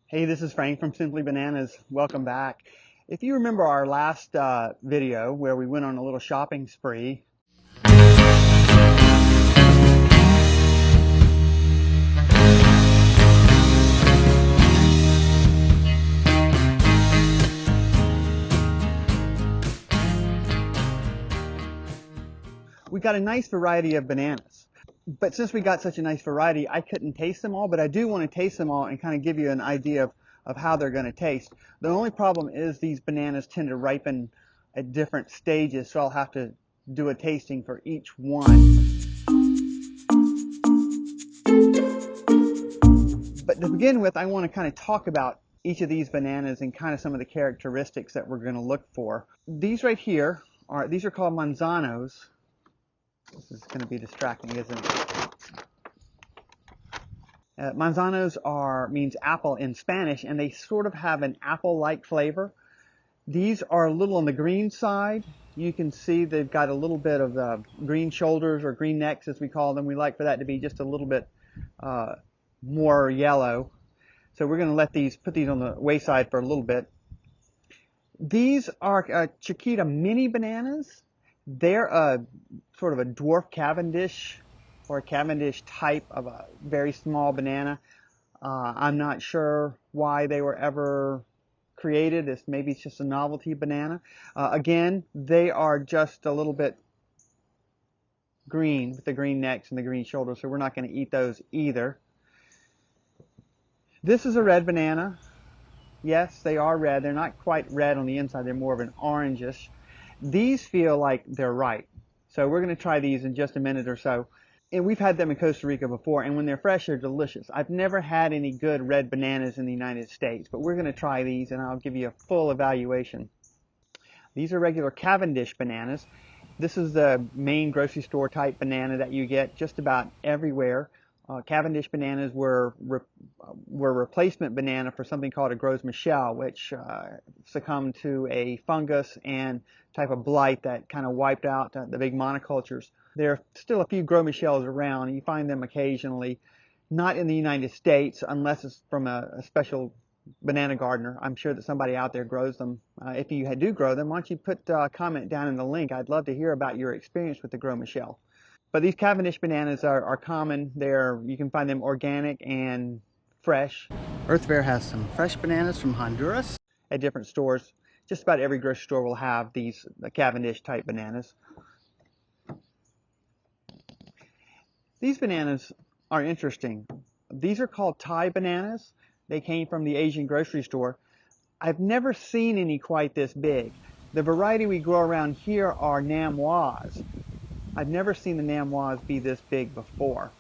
Hey, this is Frank from Simply Bananas. Welcome back. If you remember our last video where we went on a little shopping spree, we got a nice variety of bananas. But since we got such a nice variety, I couldn't taste them all, but I do want to taste them all and kind of give you an idea of how they're going to taste. The only problem is these bananas tend to ripen at different stages, so I'll have to do a tasting for each one. But to begin with, I want to kind of talk about each of these bananas and kind of some of the characteristics that we're going to look for. These right here these are called manzanos. This is going to be distracting, isn't it? Manzanos means apple in Spanish, and they sort of have an apple-like flavor. These are a little on the green side. You can see they've got a little bit of green shoulders, or green necks as we call them. We like for that to be just a little bit more yellow. So we're going to put these on the wayside for a little bit. These are Chiquita mini bananas. They're sort of a dwarf Cavendish, or a Cavendish type of a very small banana. I'm not sure why they were ever created. Maybe it's just a novelty banana. Again, they are just a little bit green with the green necks and the green shoulders, so we're not going to eat those either. This is a red banana. Yes, they are red. They're not quite red on the inside. They're more of an orangish. These feel like they're ripe. So we're going to try these in just a minute or so. And we've had them in Costa Rica before, and when they're fresh, they're delicious. I've never had any good red bananas in the United States, but we're going to try these, and I'll give you a full evaluation. These are regular Cavendish bananas. This is the main grocery store type banana that you get just about everywhere. Cavendish bananas were replacement banana for something called a Gros Michel, which succumbed to a fungus and type of blight that kind of wiped out the big monocultures. There are still a few Gros Michels around. You find them occasionally, not in the United States unless it's from a special banana gardener. I'm sure that somebody out there grows them. If you do grow them, why don't you put a comment down in the link? I'd love to hear about your experience with the Gros Michel. But these Cavendish bananas are common. You can find them organic and fresh. Earth Fare has some fresh bananas from Honduras at different stores. Just about every grocery store will have these Cavendish type bananas. These bananas are interesting. These are called Thai bananas. They came from the Asian grocery store. I've never seen any quite this big. The variety we grow around here are Namois. I've never seen the Namois be this big before.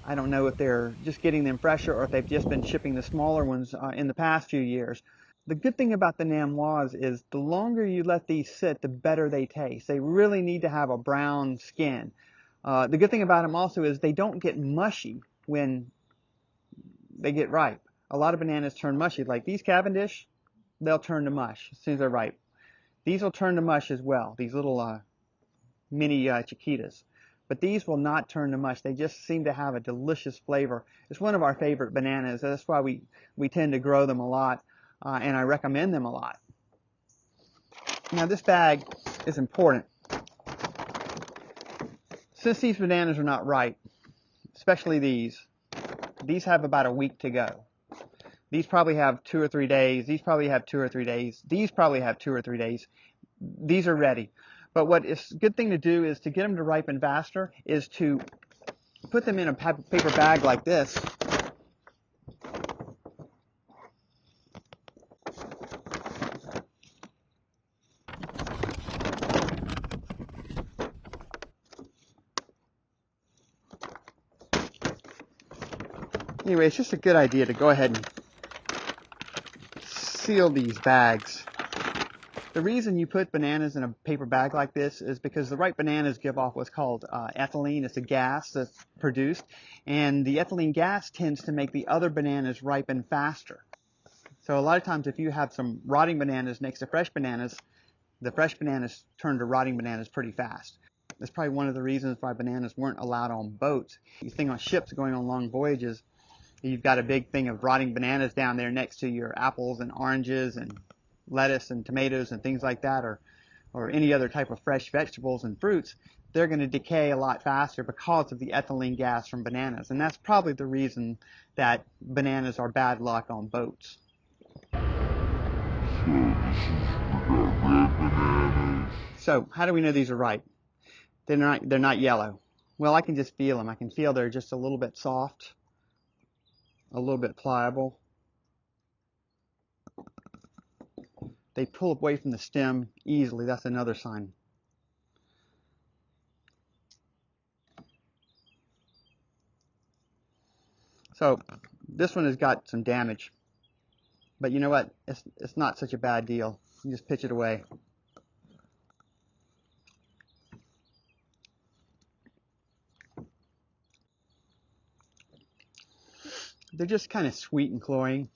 I don't know if they're just getting them fresher or if they've just been shipping the smaller ones in the past few years. The good thing about the Namois is the longer you let these sit, the better they taste. They really need to have a brown skin. The good thing about them also is they don't get mushy when they get ripe. A lot of bananas turn mushy, like these Cavendish, they'll turn to mush as soon as they're ripe. These will turn to mush as well, these little mini Chiquitas. But these will not turn to mush. They just seem to have a delicious flavor. It's one of our favorite bananas. That's why we tend to grow them a lot, and I recommend them a lot. Now this bag is important. Since these bananas are not ripe, especially these have about a week to go. These probably have 2 or 3 days. These probably have 2 or 3 days. These probably have 2 or 3 days. These are ready. But what is a good thing to do is to get them to ripen faster is to put them in a paper bag like this. Anyway, it's just a good idea to go ahead and seal these bags. The reason you put bananas in a paper bag like this is because the ripe bananas give off what's called ethylene. It's a gas that's produced, and the ethylene gas tends to make the other bananas ripen faster. So a lot of times if you have some rotting bananas next to fresh bananas, the fresh bananas turn to rotting bananas pretty fast. That's probably one of the reasons why bananas weren't allowed on boats. You think on ships going on long voyages, You've got a big thing of rotting bananas down there next to your apples and oranges and lettuce and tomatoes and things like that, or any other type of fresh vegetables and fruits. They're going to decay a lot faster because of the ethylene gas from bananas. And that's probably the reason that bananas are bad luck on boats. So how do we know these are ripe? They're not yellow. Well, I can just feel them. I can feel they're just a little bit soft, a little bit pliable. They pull away from the stem easily. That's another sign. So this one has got some damage, but you know what? It's not such a bad deal. You just pitch it away. They're just kind of sweet and cloying.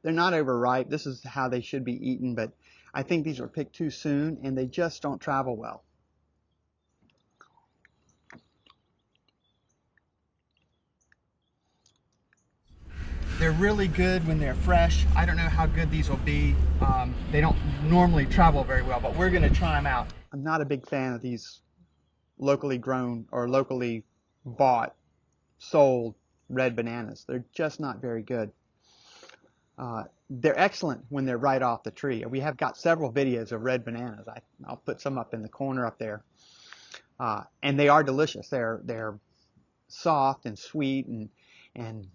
They're not overripe. This is how they should be eaten, but I think these were picked too soon and they just don't travel well. They're really good when they're fresh. I don't know how good these will be. They don't normally travel very well, but we're going to try them out. I'm not a big fan of these locally grown or locally bought, sold red bananas. They're just not very good. They're excellent when they're right off the tree. We have got several videos of red bananas. I'll put some up in the corner up there. And they are delicious. They're soft and sweet and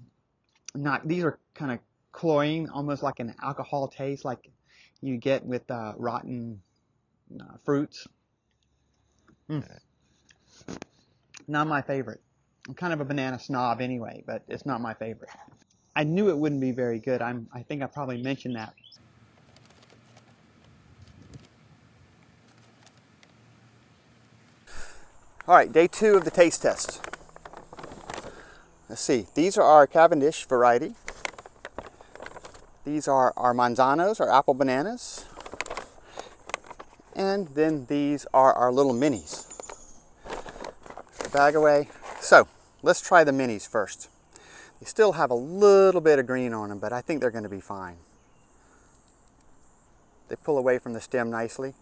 not. These are kind of cloying, almost like an alcohol taste, like you get with rotten fruits. Not my favorite. I'm kind of a banana snob anyway, but it's not my favorite. I knew it wouldn't be very good. I think I probably mentioned that. All right, day 2 of the taste test. Let's see. These are our Cavendish variety. These are our manzanos, our apple bananas. And then these are our little minis. Bag away. So let's try the minis first. They still have a little bit of green on them, but I think they're going to be fine. They pull away from the stem nicely.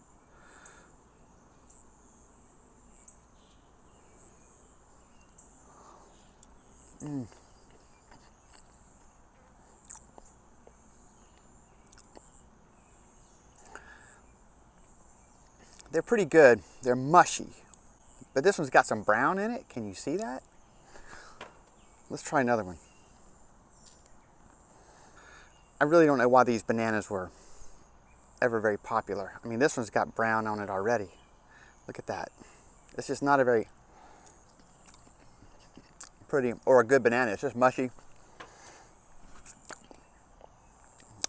They're pretty good. They're mushy. But this one's got some brown in it. Can you see that? Let's try another one. I really don't know why these bananas were ever very popular. I mean, this one's got brown on it already. Look at that. It's just not a very pretty or a good banana. It's just mushy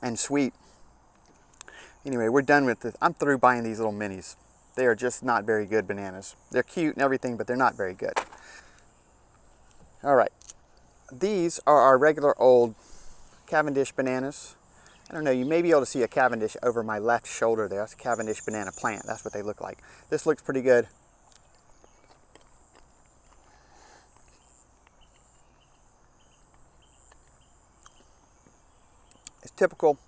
and sweet. Anyway, we're done with this. I'm through buying these little minis. They are just not very good bananas. They're cute and everything, but they're not very good. All right. These are our regular old Cavendish bananas. I don't know, you may be able to see a Cavendish over my left shoulder there. That's a Cavendish banana plant. That's what they look like. This looks pretty good. It's typical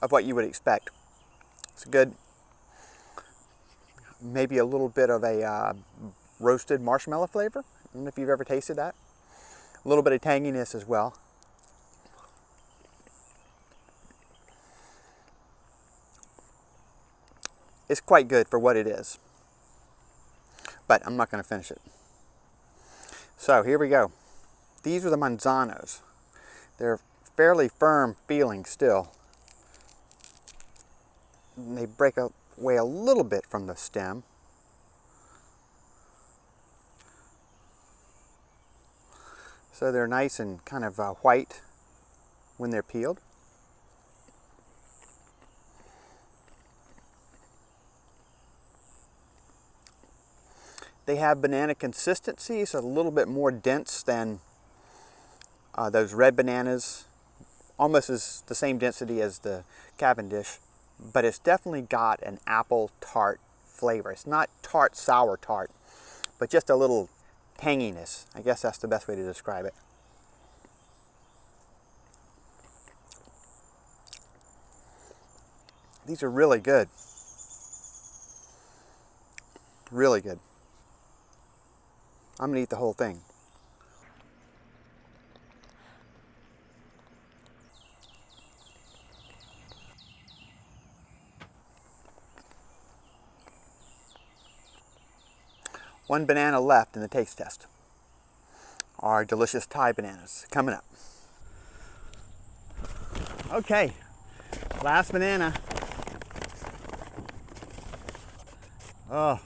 of what you would expect. It's good, maybe a little bit of a roasted marshmallow flavor. I don't know if you've ever tasted that. A little bit of tanginess as well. It's quite good for what it is, but I'm not going to finish it. So here we go. These are the manzanos. They're fairly firm feeling still. And they break away a little bit from the stem. So they're nice and kind of white when they're peeled. They have banana consistency, so a little bit more dense than those red bananas. Almost as the same density as the Cavendish, but it's definitely got an apple tart flavor. It's not tart, sour tart, but just a little tanginess. I guess that's the best way to describe it. These are really good. Really good. I'm gonna eat the whole thing. One banana left in the taste test. Our delicious Thai bananas coming up. Okay, last banana. Oh,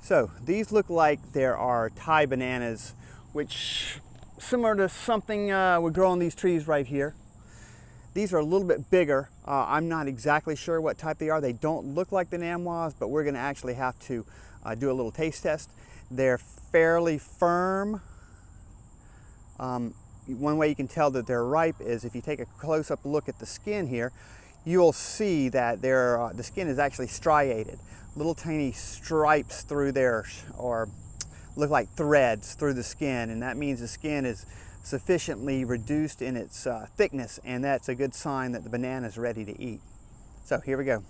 so these look like there are Thai bananas, which similar to something would grow on these trees right here. These are a little bit bigger. I'm not exactly sure what type they are. They don't look like the Namwas, but we're going to actually have to do a little taste test. They're fairly firm. One way you can tell that they're ripe is if you take a close-up look at the skin here, you'll see that the skin is actually striated. Little tiny stripes through there, or look like threads through the skin, and that means the skin is sufficiently reduced in its thickness, and that's a good sign that the banana is ready to eat. So here we go.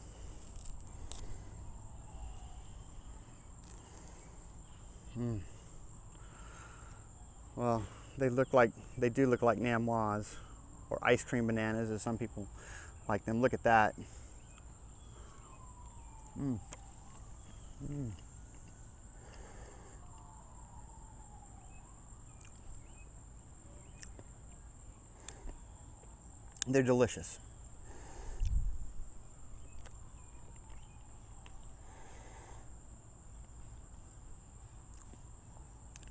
Well, they do look like Namwas, or ice cream bananas, as some people like them. Look at that. They're delicious.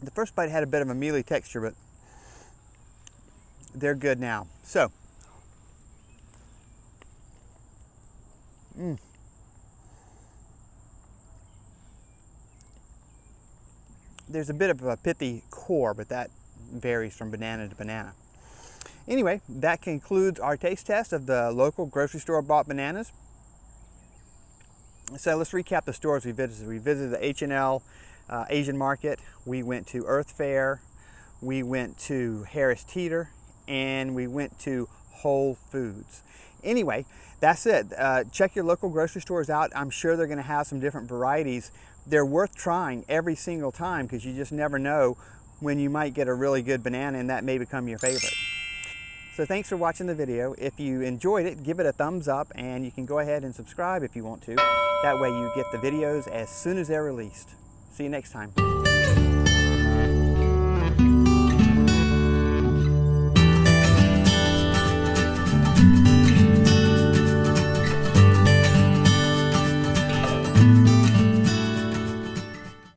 The first bite had a bit of a mealy texture, but they're good now. So, there's a bit of a pithy core, but that varies from banana to banana. Anyway, that concludes our taste test of the local grocery store bought bananas. So let's recap the stores we visited. We visited the H&L Asian Market. We went to Earth Fair. We went to Harris Teeter, and we went to Whole Foods. Anyway, that's it. Check your local grocery stores out. I'm sure they're going to have some different varieties. They're worth trying every single time because you just never know when you might get a really good banana and that may become your favorite. So thanks for watching the video. If you enjoyed it, give it a thumbs up, and you can go ahead and subscribe if you want to. That way you get the videos as soon as they're released. See you next time.